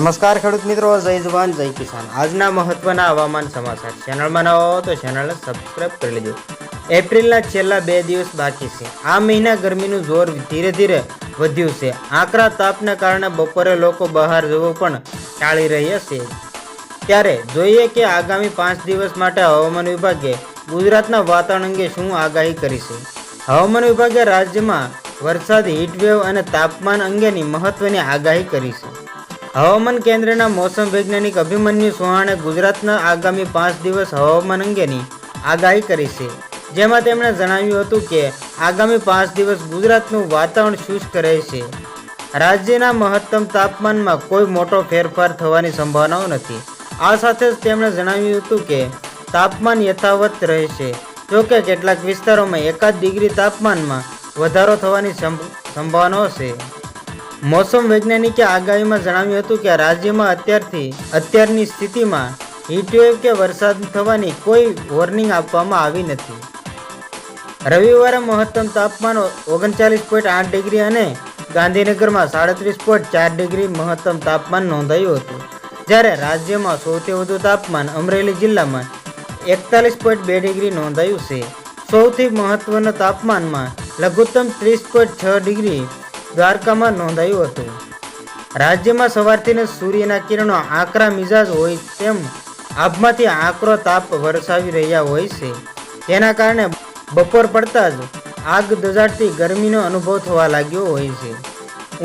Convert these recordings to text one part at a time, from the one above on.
નમસ્કાર ખેડૂત મિત્રો, જય જવાન જય કિસાન। આજના મહત્વના હવામાન સમાચાર। ચેનલમાં નવા હો તો ચેનલને સબસ્ક્રાઇબ કરી લેજો। એપ્રિલના છેલ્લા 2 દિવસ બાકી છે। આ મહિના ગરમીનું જોર ધીરે ધીરે વધ્યું છે। આકરા તાપને કારણે બપોરે લોકો બહાર જવું પણ ટાળી રહ્યા છે। ત્યારે જોઈએ કે આગામી 5 દિવસ માટે હવામાન વિભાગે ગુજરાતના વાતાવરણ અંગે શું આગાહી કરી છે। હવામાન વિભાગે રાજ્યમાં વરસાદ, હીટવેવ અને તાપમાન અંગેની મહત્વની આગાહી કરી છે। હવામાન કેન્દ્રના મોસમ વૈજ્ઞાનિક અભિમન્યુ ચૌહાણે ગુજરાતના આગામી 5 દિવસ હવામાન અંગેની આગાહી કરી છે, જેમાં તેમણે જણાવ્યું હતું કે આગામી 5 દિવસ ગુજરાતનું વાતાવરણ શુષ્ક રહેશે। રાજ્યના મહત્તમ તાપમાનમાં કોઈ મોટો ફેરફાર થવાની સંભાવનાઓ નથી। આ સાથે જ તેમણે જણાવ્યું હતું કે તાપમાન યથાવત રહેશે, જોકે કેટલાક વિસ્તારોમાં 1 ડિગ્રી તાપમાનમાં વધારો થવાની સંભાવનાઓ છે। મોસમ વૈજ્ઞાનિકે આગાહીમાં જણાવ્યું હતું કે રાજ્યમાં અત્યારની સ્થિતિમાં હીટવેવ કે વરસાદ થવાની કોઈ વોર્નિંગ આપવામાં આવી નથી। રવિવારે મહત્તમ તાપમાન 39.8 ડિગ્રી અને ગાંધીનગરમાં 37.4 ડિગ્રી મહત્તમ તાપમાન નોંધાયું હતું, જ્યારે રાજ્યમાં સૌથી વધુ તાપમાન અમરેલી જિલ્લામાં 41.2 ડિગ્રી નોંધાયું છે। સૌથી મહત્વના તાપમાનમાં લઘુત્તમ 30.6 ડિગ્રી દ્વારકામાં નોંધાયું હતું। રાજ્યમાં સવારથી સૂર્યના કિરણો આકરા મિજાજ હોય તેમ આભમાંથી આકરો તાપ વરસાવી રહ્યા હોય છે, જેના કારણે બપોર પડતા જ આગ દઝાડતી ગરમીનો અનુભવ થવા લાગ્યો હોય છે।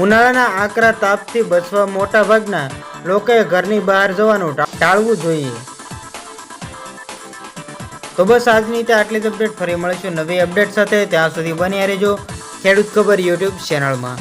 ઉનાળાના આકરા તાપથી બચવા મોટાભાગના લોકોએ ઘરની બહાર જવાનું ટાળવું જોઈએ। તો બસ આજની આટલી જ અપડેટ। ફરી મળીશું નવી અપડેટ સાથે। ત્યાં સુધી બન્યા રહેજો ખેડૂત ખબર યુટ્યુબ ચેનલમાં।